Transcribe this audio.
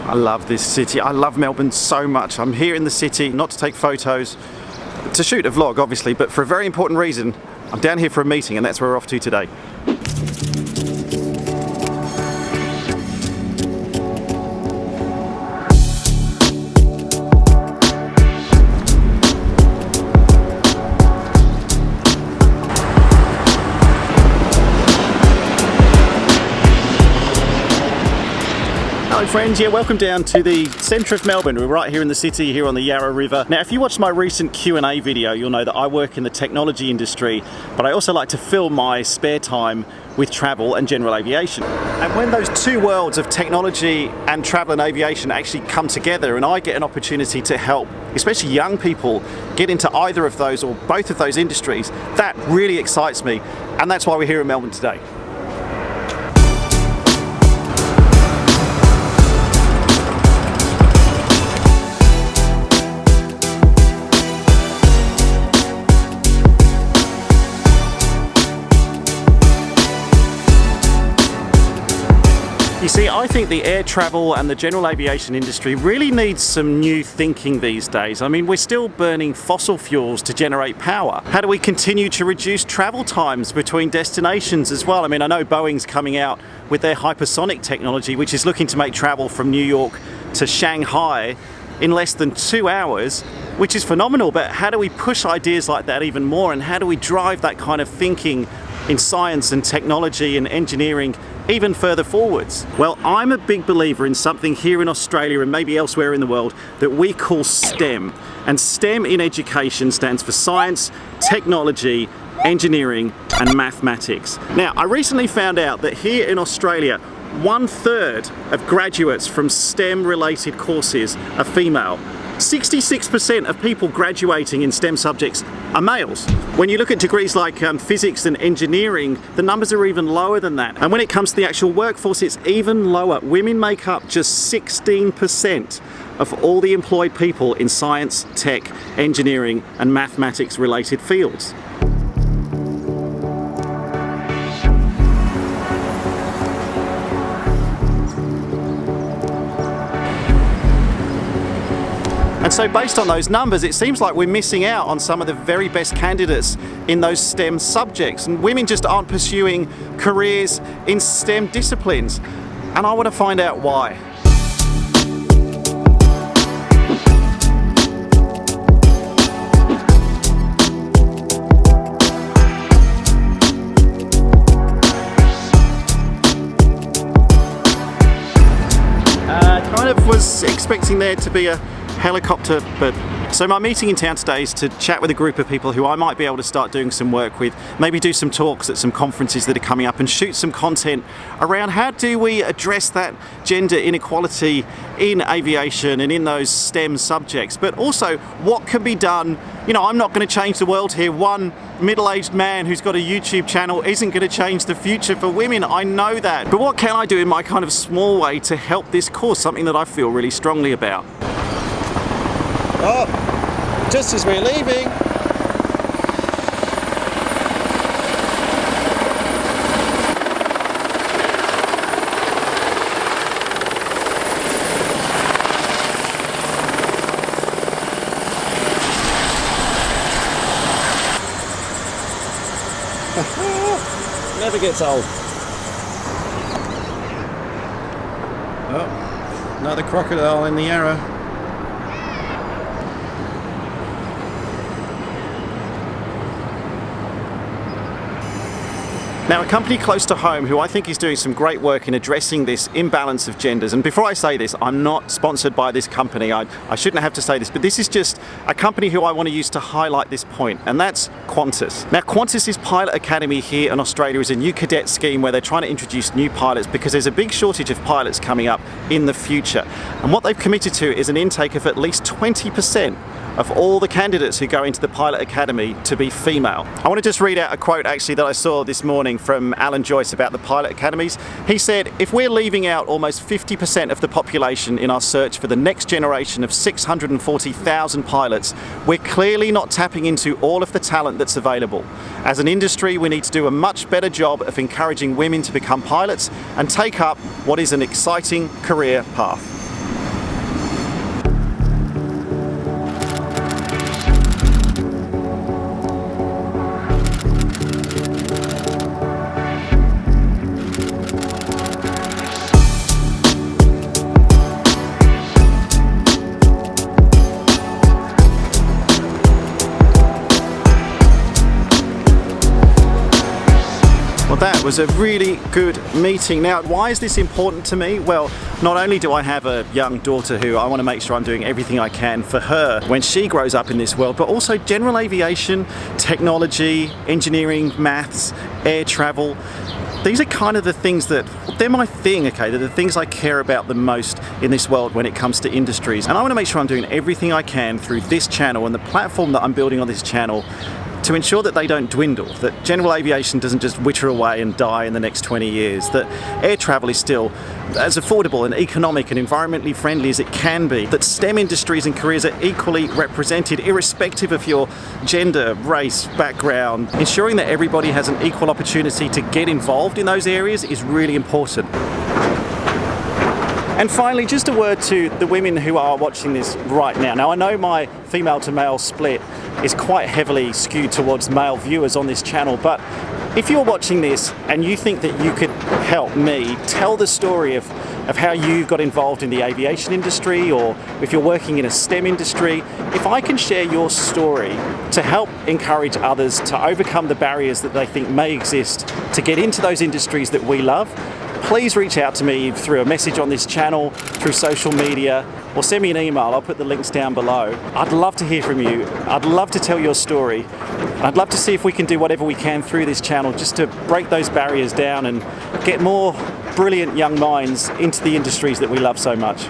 I love this city. I love Melbourne so much. I'm here in the city, not to take photos, to shoot a vlog obviously, but for a very important reason. I'm down here for a meeting and that's where we're off to today. Hello friends, yeah, welcome down to the centre of Melbourne. We're right here in the city, here on the Yarra River. Now if you watched my recent Q&A video, you'll know that I work in the technology industry, but I also like to fill my spare time with travel and general aviation. And when those two worlds of technology and travel and aviation actually come together and I get an opportunity to help, especially young people, get into either of those or both of those industries, that really excites me. And that's why we're here in Melbourne today. You see, I think the air travel and the general aviation industry really needs some new thinking these days. I mean, we're still burning fossil fuels to generate power. How do we continue to reduce travel times between destinations as well? I mean, I know Boeing's coming out with their hypersonic technology, which is looking to make travel from New York to Shanghai in less than 2 hours, which is phenomenal. But how do we push ideas like that even more? And how do we drive that kind of thinking in science and technology and engineering even further forwards? Well, I'm a big believer in something here in Australia and maybe elsewhere in the world that we call STEM. And STEM in education stands for science, technology, engineering and mathematics. Now, I recently found out that here in Australia, 1/3 of graduates from STEM related courses are female. 66% of people graduating in STEM subjects are males. When you look at degrees like physics and engineering, the numbers are even lower than that. And when it comes to the actual workforce, it's even lower. Women make up just 16% of all the employed people in science, tech, engineering and mathematics related fields. And so based on those numbers, it seems like we're missing out on some of the very best candidates in those STEM subjects. And women just aren't pursuing careers in STEM disciplines. And I want to find out why. Kind of was expecting there to be a helicopter, but so my meeting in town today is to chat with a group of people who I might be able to start doing some work with, maybe do some talks at some conferences that are coming up and shoot some content around how do we address that gender inequality in aviation and in those STEM subjects, but also what can be done. You know, I'm not going to change the world here. One middle-aged man who's got a YouTube channel isn't going to change the future for women. I know that. But what can I do in my kind of small way to help this cause, something that I feel really strongly about? Oh, just as we're leaving. Never gets old. Oh, another crocodile in the Yarra. Now, a company close to home who I think is doing some great work in addressing this imbalance of genders, and before I say this, I'm not sponsored by this company, I shouldn't have to say this, but this is just a company who I want to use to highlight this point, and that's Qantas. Now, Qantas's Pilot Academy here in Australia is a new cadet scheme where they're trying to introduce new pilots because there's a big shortage of pilots coming up in the future. And what they've committed to is an intake of at least 20% of all the candidates who go into the Pilot Academy to be female. I want to just read out a quote actually that I saw this morning from Alan Joyce about the Pilot Academies. He said, "If we're leaving out almost 50% of the population in our search for the next generation of 640,000 pilots, we're clearly not tapping into all of the talent that's available. As an industry, we need to do a much better job of encouraging women to become pilots and take up what is an exciting career path." Well, that was a really good meeting. Now, why is this important to me? Well, not only do I have a young daughter who I want to make sure I'm doing everything I can for her when she grows up in this world, but also general aviation, technology, engineering, maths, air travel. These are kind of the things that, they're my thing, okay? They're the things I care about the most in this world when it comes to industries. And I want to make sure I'm doing everything I can through this channel and the platform that I'm building on this channel to ensure that they don't dwindle, that general aviation doesn't just wither away and die in the next 20 years, that air travel is still as affordable and economic and environmentally friendly as it can be, that STEM industries and careers are equally represented irrespective of your gender, race, background. Ensuring that everybody has an equal opportunity to get involved in those areas is really important. And finally, just a word to the women who are watching this right now. Now, I know my female to male split is quite heavily skewed towards male viewers on this channel, but if you're watching this and you think that you could help me tell the story of how you got involved in the aviation industry, or if you're working in a STEM industry, if I can share your story to help encourage others to overcome the barriers that they think may exist to get into those industries that we love, please reach out to me through a message on this channel, through social media, or send me an email. I'll put the links down below. I'd love to hear from you. I'd love to tell your story. I'd love to see if we can do whatever we can through this channel just to break those barriers down and get more brilliant young minds into the industries that we love so much.